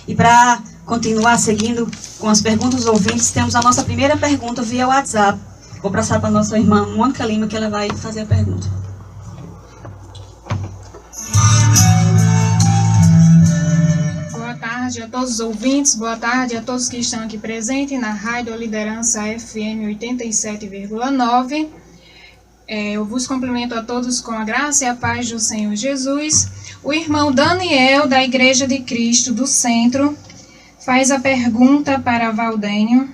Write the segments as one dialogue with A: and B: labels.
A: E para continuar seguindo com as perguntas dos ouvintes, temos a nossa primeira pergunta via WhatsApp. Vou passar para a nossa irmã Mônica Lima, que ela vai fazer a pergunta.
B: Boa tarde a todos os ouvintes, boa tarde a todos que estão aqui presentes na Rádio Liderança FM 87,9. Eu vos cumprimento a todos com a graça e a paz do Senhor Jesus. O irmão Daniel, da Igreja de Cristo do Centro, faz a pergunta para Valdênio.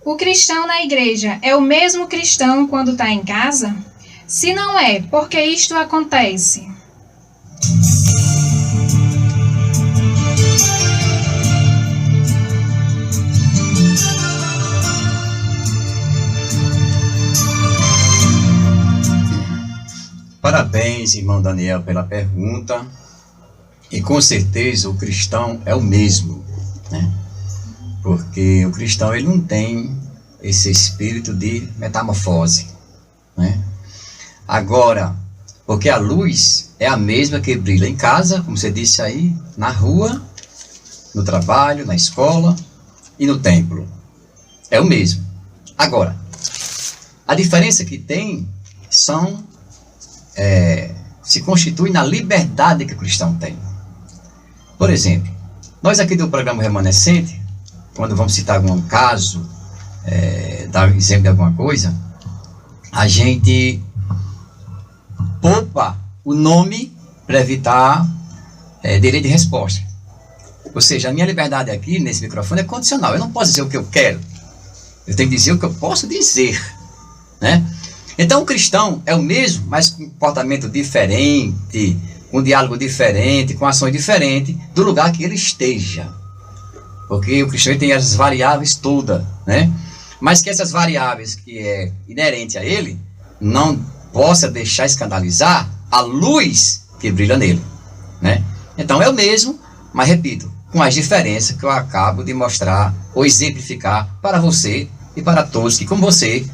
B: O cristão na igreja é o mesmo cristão quando está em casa? Se não é, por que isto acontece?
C: Parabéns, irmão Daniel, pela pergunta. E com certeza o cristão é o mesmo, né? Porque o cristão ele não tem esse espírito de metamorfose, né? Agora, porque a luz é a mesma que brilha em casa, como você disse aí, na rua, no trabalho, na escola e no templo. É o mesmo. Agora, a diferença que tem se constitui na liberdade que o cristão tem. Por exemplo, nós aqui do programa Remanescente, quando vamos citar algum caso, dar exemplo de alguma coisa, a gente poupa o nome para evitar direito de resposta. Ou seja, a minha liberdade aqui nesse microfone é condicional. Eu não posso dizer o que eu quero. Eu tenho que dizer o que eu posso dizer, né? Então o cristão é o mesmo, mas com comportamento diferente, com diálogo diferente, com ações diferentes do lugar que ele esteja. Porque o cristão tem as variáveis todas, né? Mas que essas variáveis que é inerente a ele não possa deixar escandalizar a luz que brilha nele, né? Então é o mesmo, mas repito, com as diferenças que eu acabo de mostrar ou exemplificar para você e para todos que, como você,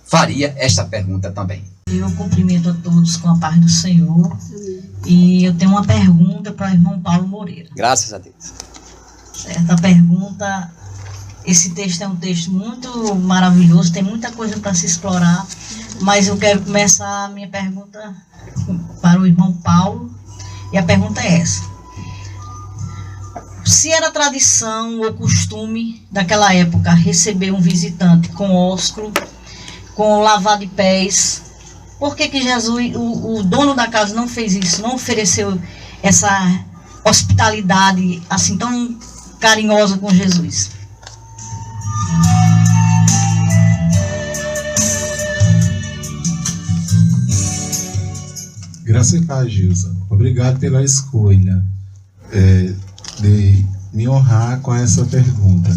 C: faria esta pergunta também.
D: Eu cumprimento a todos com a paz do Senhor. E eu tenho uma pergunta para o irmão Paulo Moreira.
C: Graças a Deus.
D: Certa pergunta, esse texto é um texto muito maravilhoso, tem muita coisa para se explorar, mas eu quero começar a minha pergunta para o irmão Paulo, e a pergunta é essa. Se era tradição ou costume daquela época receber um visitante com ósculo, com lavar de pés, por que Jesus, o dono da casa, não fez isso, não ofereceu essa hospitalidade assim tão carinhosa com Jesus?
E: Graça e paz, Gilson. Obrigado pela escolha de me honrar com essa pergunta.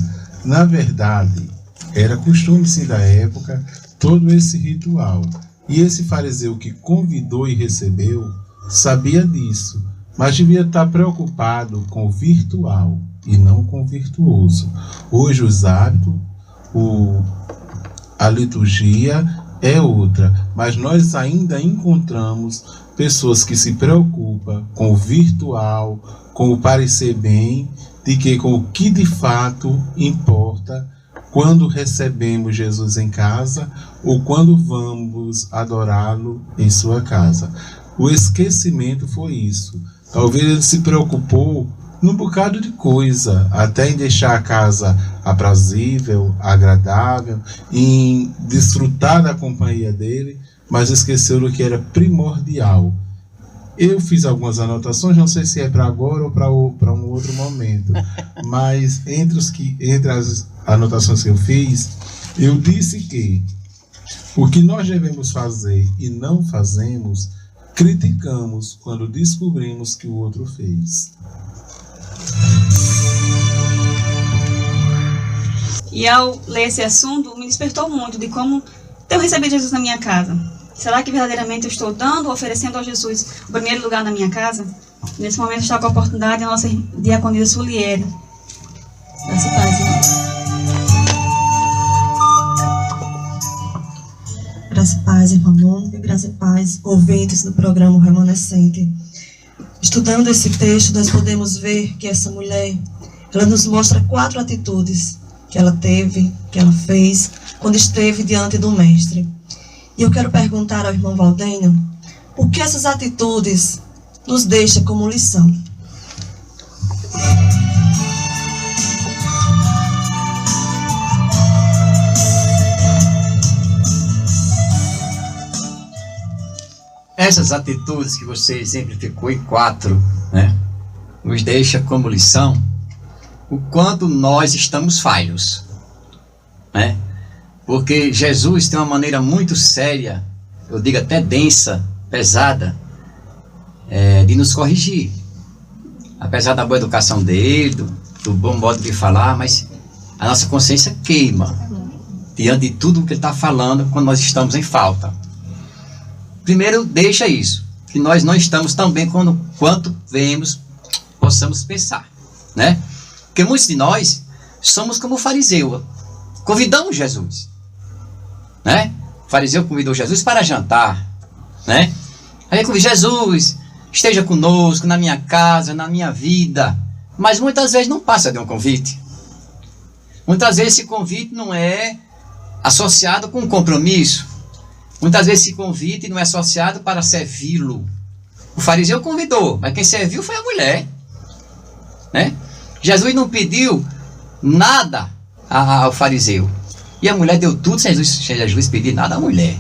E: Na verdade, era costume sim da época todo esse ritual. E esse fariseu que convidou e recebeu sabia disso, mas devia estar preocupado com o virtual e não com o virtuoso. Hoje os hábitos, a liturgia é outra, mas nós ainda encontramos pessoas que se preocupam com o virtual, com o parecer bem, de que com o que de fato importa quando recebemos Jesus em casa ou quando vamos adorá-lo em sua casa. O esquecimento foi isso. Talvez ele se preocupou num bocado de coisa, até em deixar a casa aprazível, agradável, em desfrutar da companhia dele, mas esqueceu do que era primordial. Eu fiz algumas anotações, não sei se é para agora ou para um outro momento, mas entre as anotações que eu fiz, eu disse que o que nós devemos fazer e não fazemos, criticamos quando descobrimos que o outro fez.
A: E ao ler esse assunto, me despertou muito de como eu recebi Jesus na minha casa. Será que verdadeiramente eu estou dando, oferecendo a Jesus o primeiro lugar na minha casa? Nesse momento está com a oportunidade a nossa diaconisa Suliere. Graças a paz, irmão.
F: Graças a paz, irmão Mônica, graças a paz, ouvintes do programa Remanescente. Estudando esse texto, nós podemos ver que essa mulher, ela nos mostra 4 atitudes que ela teve, que ela fez, quando esteve diante do Mestre. E eu quero perguntar ao irmão Valdênio, o que essas atitudes nos deixam como lição?
C: Essas atitudes que você exemplificou em 4, né, nos deixa como lição o quanto nós estamos falhos, né? Porque Jesus tem uma maneira muito séria, eu digo até densa, pesada, de nos corrigir. Apesar da boa educação dele, do bom modo de falar, mas a nossa consciência queima diante de tudo o que ele está falando quando nós estamos em falta. Primeiro, deixa isso, que nós não estamos tão bem quanto possamos pensar, né? Porque muitos de nós somos como o fariseu, convidamos Jesus, né? O fariseu convidou Jesus para jantar, né? Aí convidou Jesus, esteja conosco na minha casa, na minha vida, mas muitas vezes não passa de um convite. Muitas vezes esse convite não é associado com um compromisso. Muitas vezes esse convite não é associado para servi-lo. O fariseu convidou, mas quem serviu foi a mulher, né? Jesus não pediu nada ao fariseu. E a mulher deu tudo sem Jesus pedir nada à mulher.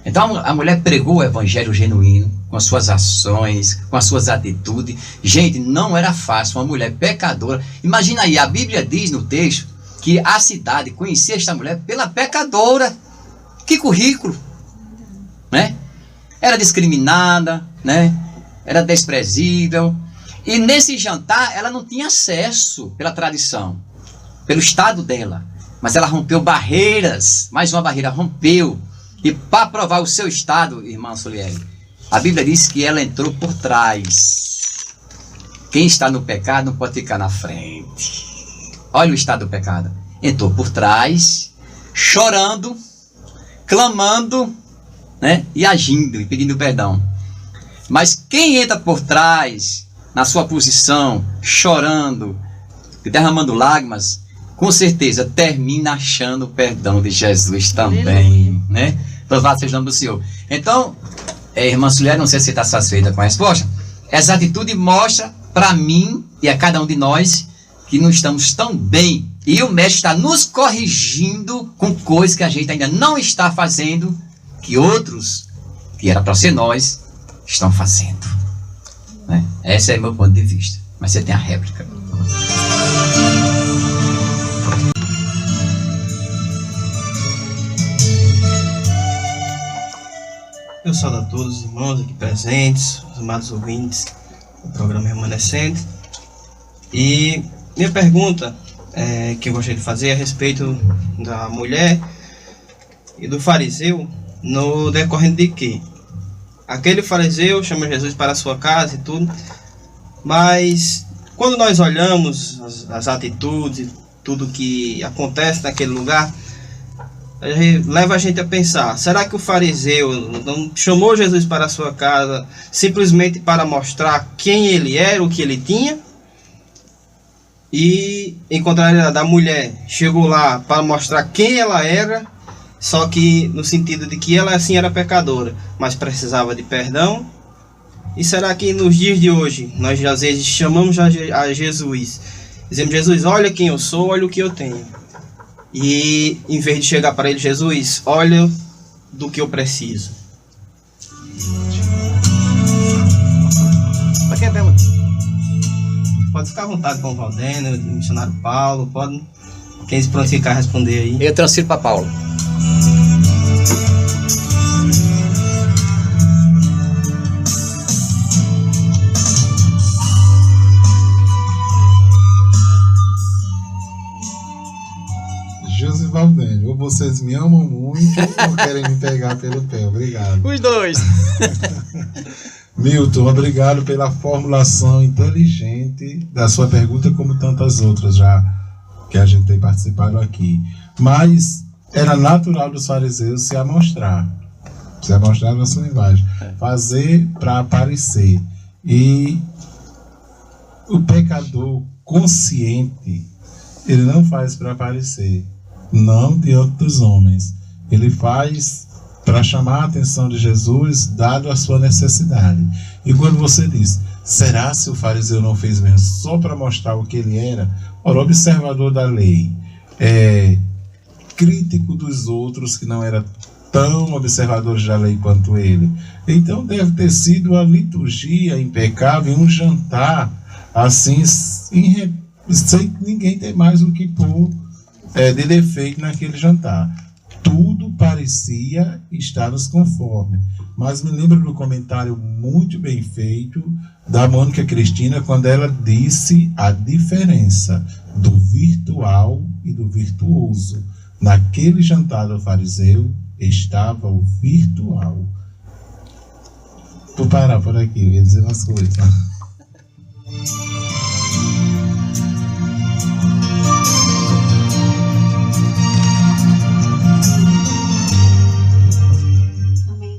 C: Então a mulher pregou o evangelho genuíno, com as suas ações, com as suas atitudes. Gente, não era fácil, uma mulher pecadora. Imagina aí, a Bíblia diz no texto que a cidade conhecia esta mulher pela pecadora. Que currículo, né? Era discriminada, né? Era desprezível. E nesse jantar ela não tinha acesso pela tradição, pelo estado dela. Mas ela rompeu barreiras, mais uma barreira, rompeu. E para provar o seu estado, irmã Soliele, a Bíblia diz que ela entrou por trás. Quem está no pecado não pode ficar na frente. Olha o estado do pecado. Entrou por trás, chorando, clamando, né, e agindo e pedindo perdão. Mas quem entra por trás, na sua posição, chorando, derramando lágrimas, com certeza termina achando o perdão de Jesus também, né? Louvado seja o nome do Senhor. Então, irmã Suliana, não sei se você está satisfeita com a resposta. Essa atitude mostra para mim e a cada um de nós que não estamos tão bem. E o mestre está nos corrigindo com coisas que a gente ainda não está fazendo, que outros, que era para ser nós, estão fazendo, né? Esse é o meu ponto de vista. Mas você tem a réplica.
G: Eu saúdo a todos os irmãos aqui presentes, os amados ouvintes do programa Remanescente. E minha pergunta que eu gostaria de fazer é a respeito da mulher e do fariseu, no decorrente de que aquele fariseu chama Jesus para a sua casa e tudo, mas quando nós olhamos as atitudes, tudo que acontece naquele lugar, leva a gente a pensar, será que o fariseu não chamou Jesus para a sua casa simplesmente para mostrar quem ele era, o que ele tinha? E em contrário da mulher, chegou lá para mostrar quem ela era, só que no sentido de que ela sim era pecadora, mas precisava de perdão. E será que nos dias de hoje, nós às vezes chamamos a Jesus, dizemos, Jesus, olha quem eu sou, olha o que eu tenho. E em vez de chegar para ele, Jesus, olha do que eu preciso. Para quem pergunta? Pode ficar à vontade com o Valdênio, o missionário Paulo, pode. Quem se prontificar a responder aí.
C: Eu transfiro para Paulo.
E: José Valdênio, ou vocês me amam muito ou querem me pegar pelo pé. Obrigado.
C: Os dois.
E: Milton, obrigado pela formulação inteligente da sua pergunta, como tantas outras já que a gente tem participado aqui. Mas era natural dos fariseus se amostrar na sua linguagem, fazer para aparecer. E o pecador consciente, ele não faz para aparecer, não diante dos homens. Ele faz para chamar a atenção de Jesus, dado a sua necessidade. E quando você diz, será se o fariseu não fez mesmo só para mostrar o que ele era? Ora, observador da lei, crítico dos outros que não era tão observadores da lei quanto ele. Então deve ter sido a liturgia impecável, um jantar assim, sem ninguém ter mais o que pôr de defeito naquele jantar. Tudo parecia estar nos conforme. Mas me lembro do comentário muito bem feito da Mônica Cristina, quando ela disse a diferença do virtual e do virtuoso. Naquele jantar do fariseu estava o virtual. Vou parar por aqui, eu ia dizer umas coisas.
A: Amém.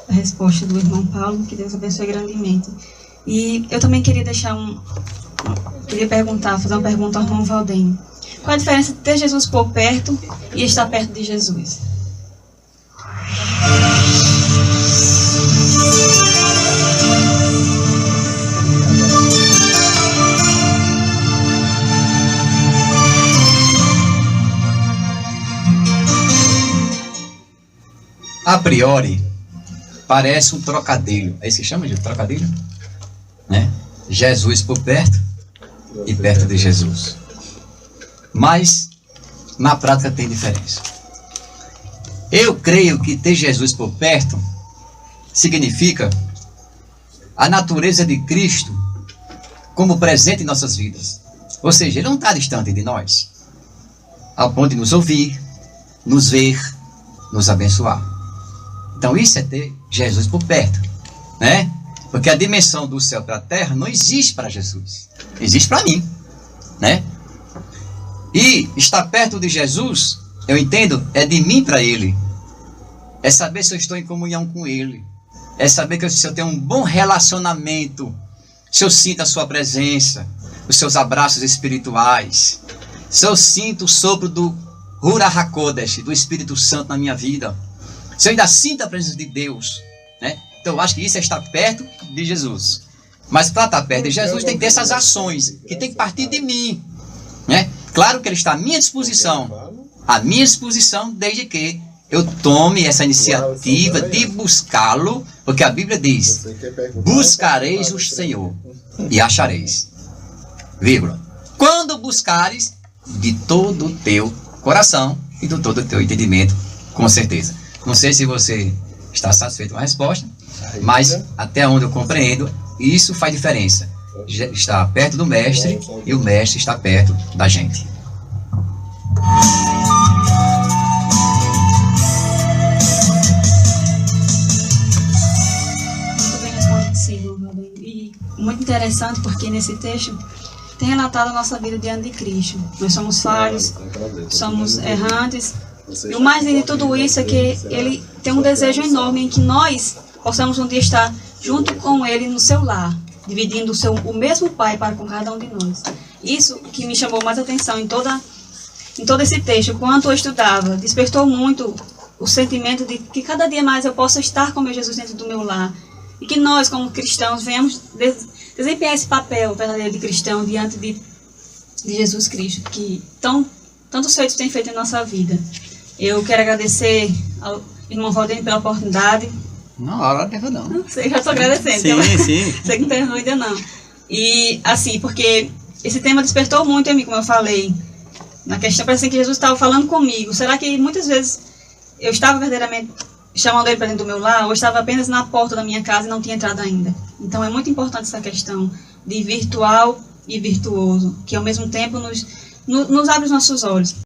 A: A resposta do irmão Paulo, que Deus abençoe grandemente. E eu também queria fazer uma pergunta ao irmão Valdênio. Qual a diferença de ter Jesus por perto e estar perto de Jesus?
C: A priori, parece um trocadilho. É isso que chama de trocadilho? Né? Jesus por perto e perto de Jesus. Mas, na prática, tem diferença. Eu creio que ter Jesus por perto significa a natureza de Cristo como presente em nossas vidas. Ou seja, Ele não está distante de nós, ao ponto de nos ouvir, nos ver, nos abençoar. Então isso é ter Jesus por perto, né? Porque a dimensão do céu para a terra não existe para Jesus, existe para mim, né? E estar perto de Jesus, eu entendo, é de mim para Ele. É saber se eu estou em comunhão com Ele. É saber que se eu tenho um bom relacionamento, se eu sinto a sua presença, os seus abraços espirituais, se eu sinto o sopro do Ruach HaKodesh, do Espírito Santo na minha vida, se eu ainda sinto a presença de Deus, né? Então eu acho que isso é estar perto de Jesus. Mas para estar perto de Jesus tem que ter essas ações, que tem que partir de mim, né? Claro que Ele está à minha disposição, desde que eu tome essa iniciativa de buscá-lo, porque a Bíblia diz, buscareis o Senhor e achareis, vírgula, quando buscares de todo o teu coração e de todo o teu entendimento, com certeza. Não sei se você está satisfeito com a resposta, mas até onde eu compreendo, isso faz diferença. Está perto do mestre e o mestre está perto da gente.
A: Muito bem respondido, Silvio. E muito interessante porque nesse texto tem relatado a nossa vida diante de Cristo. Nós somos falhos, somos errantes. E o mais lindo de tudo isso é que Ele tem um desejo enorme em que nós possamos um dia estar junto com Ele no seu lar, dividindo o mesmo Pai para com cada um de nós. Isso que me chamou mais atenção em todo esse texto, enquanto eu estudava, despertou muito o sentimento de que cada dia mais eu possa estar com meu Jesus dentro do meu lar. E que nós, como cristãos, venhamos desempenhar esse papel verdadeiro de cristão diante de Jesus Cristo, que tantos feitos tem feito em nossa vida. Eu quero agradecer ao irmão Valdênio pela oportunidade.
C: Não, hora não.
A: Não sei, já estou agradecendo.
C: Sim,
A: então,
C: sim.
A: Você que não tem dúvida, não. E, assim, porque esse tema despertou muito em mim, como eu falei. Na questão, parece que Jesus estava falando comigo. Será que muitas vezes eu estava verdadeiramente chamando Ele para dentro do meu lar, ou estava apenas na porta da minha casa e não tinha entrado ainda? Então, é muito importante essa questão de virtual e virtuoso, que ao mesmo tempo nos abre os nossos olhos.